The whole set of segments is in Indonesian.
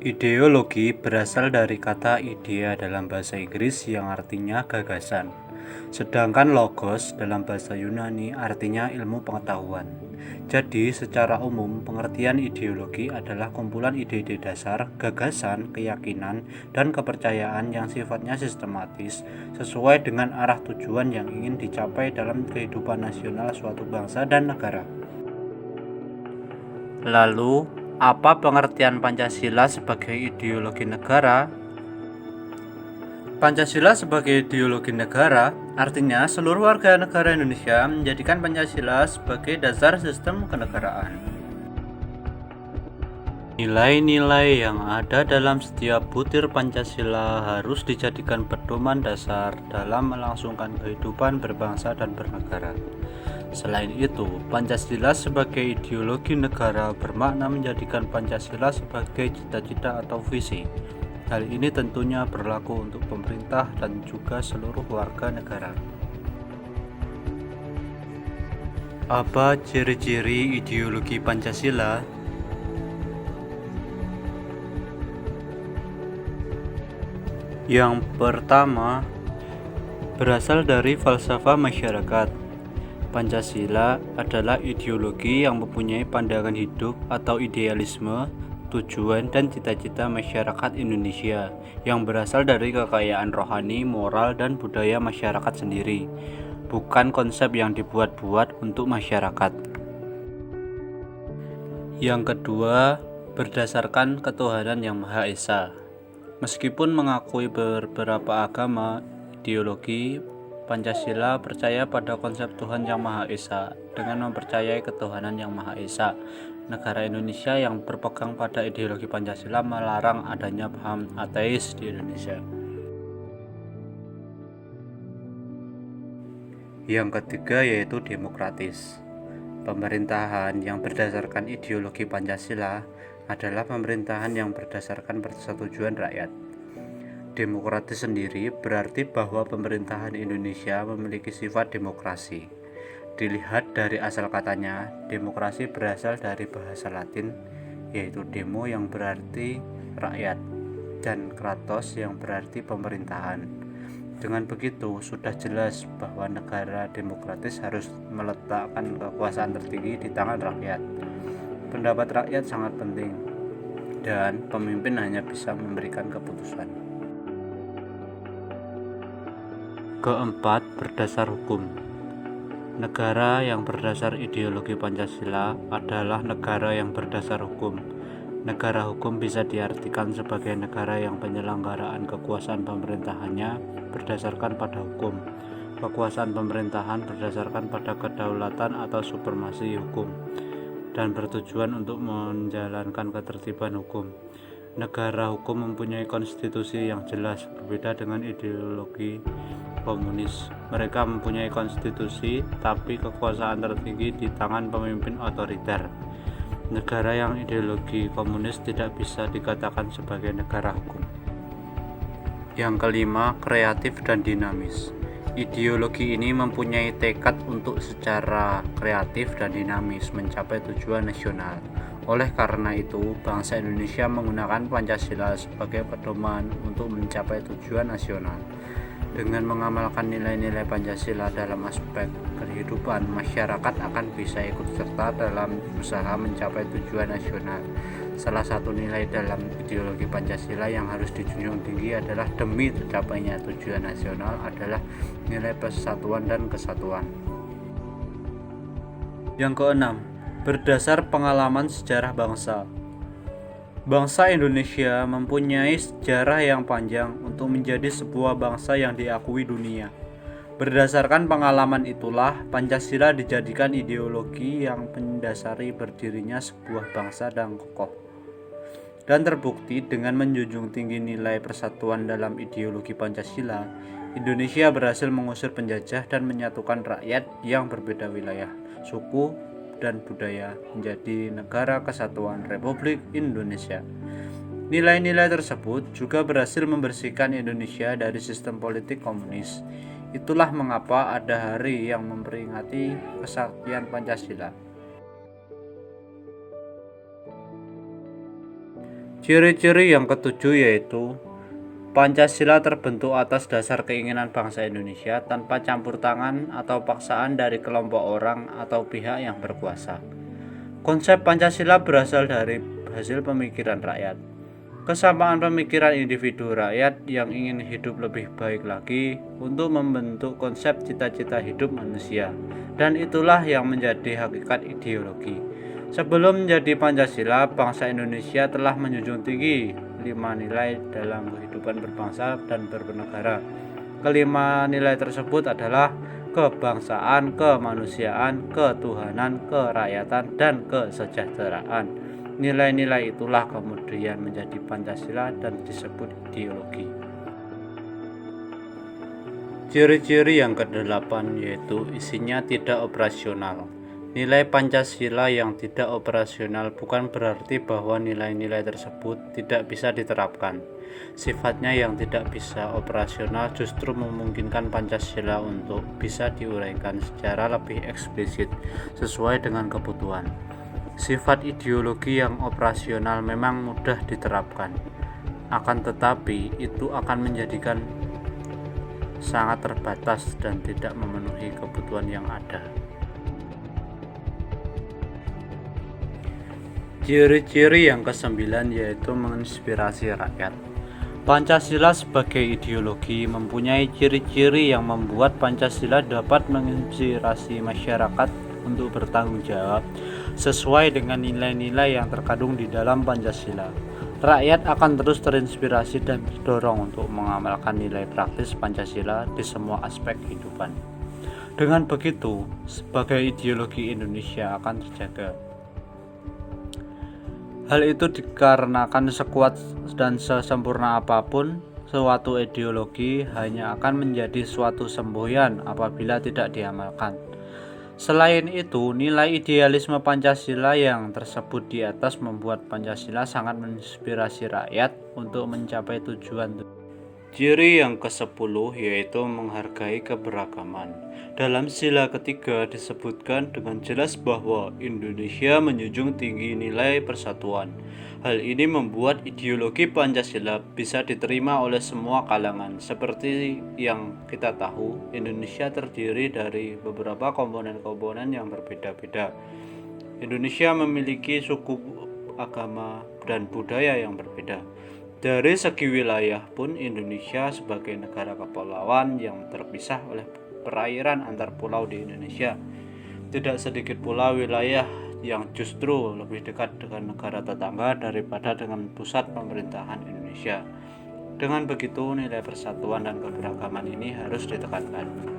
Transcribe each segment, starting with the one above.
Ideologi berasal dari kata idea dalam bahasa Inggris yang artinya gagasan, sedangkan logos dalam bahasa Yunani artinya ilmu pengetahuan. Jadi, secara umum, pengertian ideologi adalah kumpulan ide-ide dasar, gagasan, keyakinan, dan kepercayaan yang sifatnya sistematis sesuai dengan arah tujuan yang ingin dicapai dalam kehidupan nasional suatu bangsa dan negara. Lalu, apa pengertian Pancasila sebagai ideologi negara? Pancasila sebagai ideologi negara artinya seluruh warga negara Indonesia menjadikan Pancasila sebagai dasar sistem kenegaraan. Nilai-nilai yang ada dalam setiap butir Pancasila harus dijadikan pedoman dasar dalam melangsungkan kehidupan berbangsa dan bernegara. Selain itu, Pancasila sebagai ideologi negara bermakna menjadikan Pancasila sebagai cita-cita atau visi. Hal ini tentunya berlaku untuk pemerintah dan juga seluruh warga negara. Apa ciri-ciri ideologi Pancasila? Yang pertama, berasal dari falsafah masyarakat. Pancasila adalah ideologi yang mempunyai pandangan hidup atau idealisme, tujuan dan cita-cita masyarakat Indonesia yang berasal dari kekayaan rohani, moral, dan budaya masyarakat sendiri, bukan konsep yang dibuat-buat untuk masyarakat. Yang kedua, berdasarkan ketuhanan yang Maha Esa. Meskipun mengakui beberapa agama, ideologi Pancasila percaya pada konsep Tuhan Yang Maha Esa. Dengan mempercayai ketuhanan Yang Maha Esa, negara Indonesia yang berpegang pada ideologi Pancasila melarang adanya paham ateis di Indonesia. Yang ketiga yaitu demokratis. Pemerintahan yang berdasarkan ideologi Pancasila adalah pemerintahan yang berdasarkan persetujuan rakyat. Demokratis sendiri berarti bahwa pemerintahan Indonesia memiliki sifat demokrasi. Dilihat dari asal katanya, demokrasi berasal dari bahasa Latin, yaitu demo yang berarti rakyat, dan kratos yang berarti pemerintahan. Dengan begitu, sudah jelas bahwa negara demokratis harus meletakkan kekuasaan tertinggi di tangan rakyat. Pendapat rakyat sangat penting, dan pemimpin hanya bisa memberikan keputusan. Keempat, berdasar hukum. Negara yang berdasar ideologi Pancasila adalah negara yang berdasar hukum. Negara hukum bisa diartikan sebagai negara yang penyelenggaraan kekuasaan pemerintahannya berdasarkan pada hukum. Kekuasaan pemerintahan berdasarkan pada kedaulatan atau supremasi hukum dan bertujuan untuk menjalankan ketertiban hukum. Negara hukum mempunyai konstitusi yang jelas, berbeda dengan ideologi komunis. Mereka mempunyai konstitusi, tapi kekuasaan tertinggi di tangan pemimpin otoriter. Negara yang ideologi komunis tidak bisa dikatakan sebagai negara hukum. Yang kelima, kreatif dan dinamis. Ideologi ini mempunyai tekad untuk secara kreatif dan dinamis mencapai tujuan nasional. Oleh karena itu, bangsa Indonesia menggunakan Pancasila sebagai pedoman untuk mencapai tujuan nasional. Dengan mengamalkan nilai-nilai Pancasila dalam aspek kehidupan, masyarakat akan bisa ikut serta dalam usaha mencapai tujuan nasional. Salah satu nilai dalam ideologi Pancasila yang harus dijunjung tinggi adalah demi tercapainya tujuan nasional adalah nilai persatuan dan kesatuan. Yang keenam, berdasar pengalaman sejarah bangsa. Bangsa Indonesia mempunyai sejarah yang panjang untuk menjadi sebuah bangsa yang diakui dunia. Berdasarkan pengalaman itulah, Pancasila dijadikan ideologi yang mendasari berdirinya sebuah bangsa dan kokoh. Dan terbukti dengan menjunjung tinggi nilai persatuan dalam ideologi Pancasila, Indonesia berhasil mengusir penjajah dan menyatukan rakyat yang berbeda wilayah, suku, dan budaya menjadi negara kesatuan Republik Indonesia. Nilai-nilai tersebut juga berhasil membersihkan Indonesia dari sistem politik komunis. Itulah mengapa ada hari yang memperingati kesaktian Pancasila. Ciri-ciri yang ketujuh yaitu Pancasila terbentuk atas dasar keinginan bangsa Indonesia tanpa campur tangan atau paksaan dari kelompok orang atau pihak yang berkuasa. Konsep Pancasila berasal dari hasil pemikiran rakyat. Kesamaan pemikiran individu rakyat yang ingin hidup lebih baik lagi untuk membentuk konsep cita-cita hidup manusia. Dan itulah yang menjadi hakikat ideologi. Sebelum menjadi Pancasila, bangsa Indonesia telah menjunjung tinggi 5 nilai dalam kehidupan berbangsa dan bernegara. Kelima nilai tersebut adalah kebangsaan, kemanusiaan, ketuhanan, kerakyatan, dan kesejahteraan. Nilai-nilai itulah kemudian menjadi Pancasila dan disebut ideologi. Ciri-ciri yang kedelapan yaitu isinya tidak operasional. Nilai Pancasila yang tidak operasional bukan berarti bahwa nilai-nilai tersebut tidak bisa diterapkan. Sifatnya yang tidak bisa operasional justru memungkinkan Pancasila untuk bisa diuraikan secara lebih eksplisit sesuai dengan kebutuhan. Sifat ideologi yang operasional memang mudah diterapkan, akan tetapi itu akan menjadikan sangat terbatas dan tidak memenuhi kebutuhan yang ada. Ciri-ciri yang kesembilan yaitu menginspirasi rakyat. Pancasila sebagai ideologi mempunyai ciri-ciri yang membuat Pancasila dapat menginspirasi masyarakat untuk bertanggung jawab sesuai dengan nilai-nilai yang terkandung di dalam Pancasila. Rakyat akan terus terinspirasi dan didorong untuk mengamalkan nilai praktis Pancasila di semua aspek kehidupan. Dengan begitu, sebagai ideologi Indonesia akan terjaga. Hal itu dikarenakan sekuat dan sesempurna apapun, suatu ideologi hanya akan menjadi suatu semboyan apabila tidak diamalkan. Selain itu, nilai idealisme Pancasila yang tersebut di atas membuat Pancasila sangat menginspirasi rakyat untuk mencapai tujuan. Ciri yang ke-10 yaitu menghargai keberagaman. Dalam sila ketiga disebutkan dengan jelas bahwa Indonesia menjunjung tinggi nilai persatuan. Hal ini membuat ideologi Pancasila bisa diterima oleh semua kalangan. Seperti yang kita tahu, Indonesia terdiri dari beberapa komponen-komponen yang berbeda-beda. Indonesia memiliki suku, agama, dan budaya yang berbeda. Dari segi wilayah pun, Indonesia sebagai negara kepulauan yang terpisah oleh perairan antar pulau di Indonesia. Tidak sedikit pula wilayah yang justru lebih dekat dengan negara tetangga daripada dengan pusat pemerintahan Indonesia. Dengan begitu, nilai persatuan dan keberagaman ini harus ditekankan.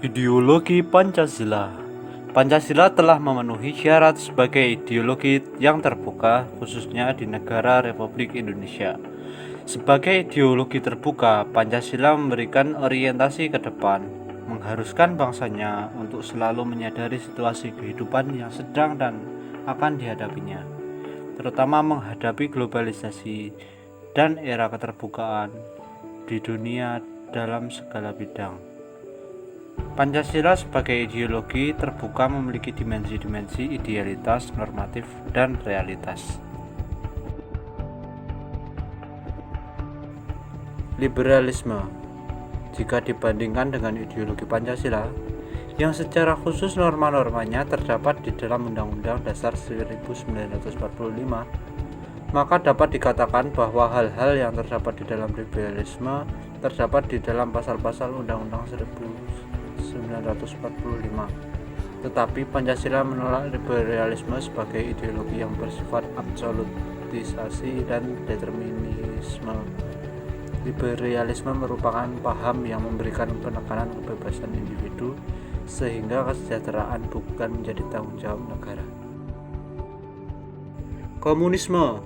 Ideologi Pancasila. Pancasila telah memenuhi syarat sebagai ideologi yang terbuka, khususnya di negara Republik Indonesia. Sebagai ideologi terbuka, Pancasila memberikan orientasi ke depan, mengharuskan bangsanya untuk selalu menyadari situasi kehidupan yang sedang dan akan dihadapinya, terutama menghadapi globalisasi dan era keterbukaan di dunia dalam segala bidang. Pancasila sebagai ideologi terbuka memiliki dimensi-dimensi idealitas, normatif, dan realitas. Liberalisme. Jika dibandingkan dengan ideologi Pancasila, yang secara khusus norma-normanya terdapat di dalam Undang-Undang Dasar 1945, maka dapat dikatakan bahwa hal-hal yang terdapat di dalam liberalisme terdapat di dalam pasal-pasal Undang-Undang 1945. Tetapi Pancasila menolak liberalisme sebagai ideologi yang bersifat absolutisasi dan determinisme. Liberalisme merupakan paham yang memberikan penekanan kebebasan individu sehingga kesejahteraan bukan menjadi tanggung jawab negara. Komunisme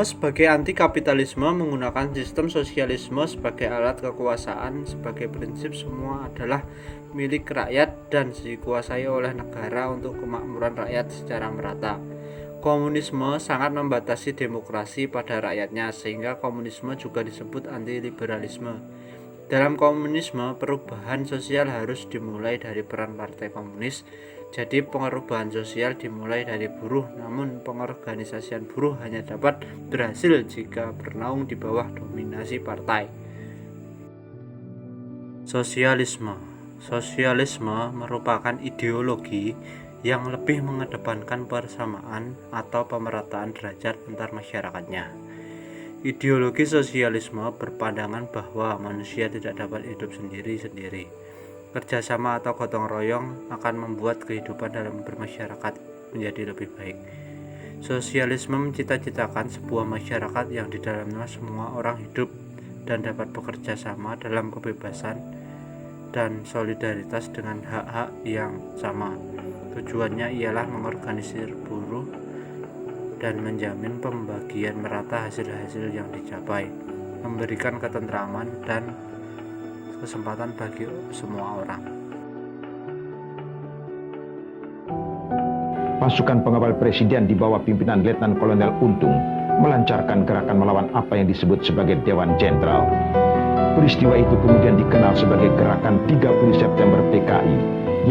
sebagai anti-kapitalisme menggunakan sistem sosialisme sebagai alat kekuasaan. Sebagai prinsip, semua adalah milik rakyat dan dikuasai oleh negara untuk kemakmuran rakyat secara merata. Komunisme sangat membatasi demokrasi pada rakyatnya, sehingga komunisme juga disebut anti-liberalisme. Dalam komunisme, perubahan sosial harus dimulai dari peran Partai Komunis. Jadi perubahan sosial dimulai dari buruh, namun pengorganisasian buruh hanya dapat berhasil jika bernaung di bawah dominasi partai. Sosialisme merupakan ideologi yang lebih mengedepankan persamaan atau pemerataan derajat antar masyarakatnya. Ideologi sosialisme berpandangan bahwa manusia tidak dapat hidup sendiri-sendiri. Kerjasama atau gotong royong akan membuat kehidupan dalam bermasyarakat menjadi lebih baik. Sosialisme mencita-citakan sebuah masyarakat yang di dalamnya semua orang hidup dan dapat bekerja sama dalam kebebasan dan solidaritas dengan hak-hak yang sama. Tujuannya ialah mengorganisir buruh dan menjamin pembagian merata hasil-hasil yang dicapai, memberikan ketentraman dan kesempatan bagi semua orang. Pasukan pengawal presiden di bawah pimpinan Letnan Kolonel Untung melancarkan gerakan melawan apa yang disebut sebagai Dewan Jenderal. Peristiwa itu kemudian dikenal sebagai Gerakan 30 September PKI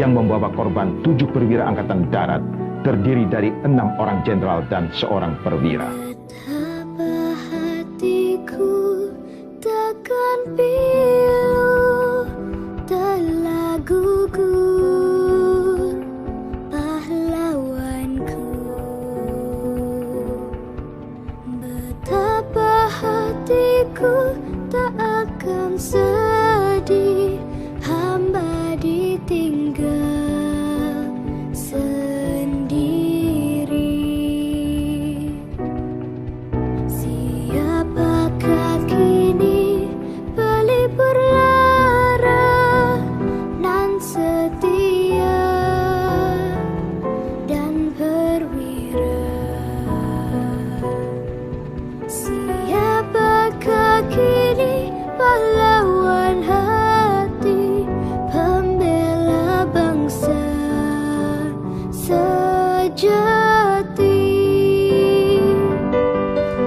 yang membawa korban 7 perwira angkatan darat terdiri dari 6 orang jenderal dan seorang perwira. Betapa hatiku takkan pilu telah gugur pahlawanku. Betapa hatiku tak akan sedih hamba ditinggal sendiri. Siapakah kini pelipur lara nan setia dan perwira? Siapakah kini pahlawan hati pembela bangsa sejati?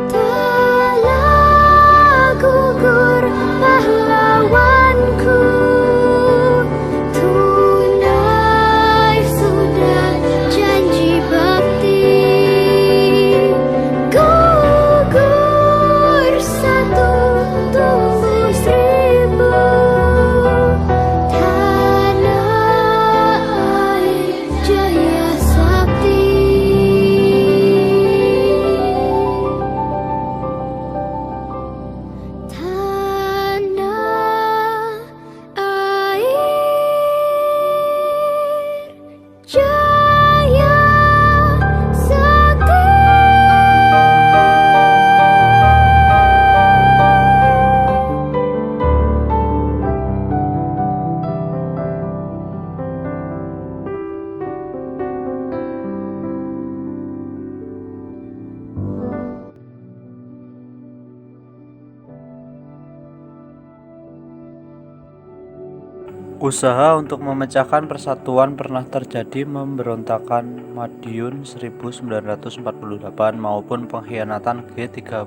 Telah gugur pahlawanku, tunai sudah janji bakti. Gugur satu tumbuh seribu, tanah air jaya sakti. Tanah air jaya sakti. Usaha untuk memecahkan persatuan pernah terjadi memberontakan Madiun 1948 maupun pengkhianatan G30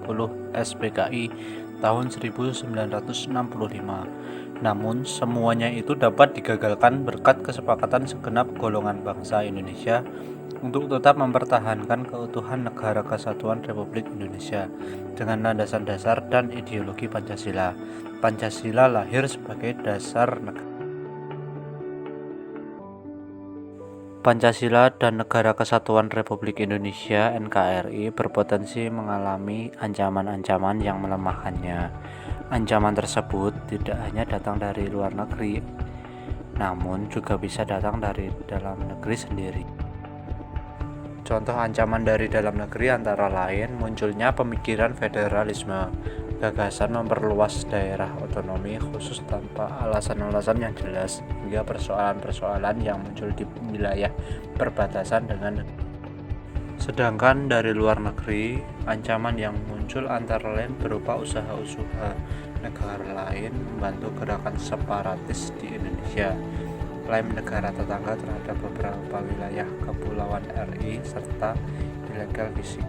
SPKI tahun 1965. Namun semuanya itu dapat digagalkan berkat kesepakatan segenap golongan bangsa Indonesia untuk tetap mempertahankan keutuhan Negara Kesatuan Republik Indonesia dengan landasan dasar dan ideologi Pancasila. Pancasila lahir sebagai dasar negara. Pancasila dan Negara Kesatuan Republik Indonesia (NKRI) berpotensi mengalami ancaman-ancaman yang melemahkannya. Ancaman tersebut tidak hanya datang dari luar negeri, namun juga bisa datang dari dalam negeri sendiri. Contoh ancaman dari dalam negeri antara lain munculnya pemikiran federalisme, gagasan memperluas daerah otonomi khusus tanpa alasan-alasan yang jelas, hingga persoalan-persoalan yang muncul di wilayah perbatasan dengan negeri. Sedangkan dari luar negeri, ancaman yang muncul antara lain berupa usaha-usaha negara lain membantu gerakan separatis di Indonesia, klaim negara tetangga terhadap beberapa wilayah kepulauan RI, serta illegal fishing.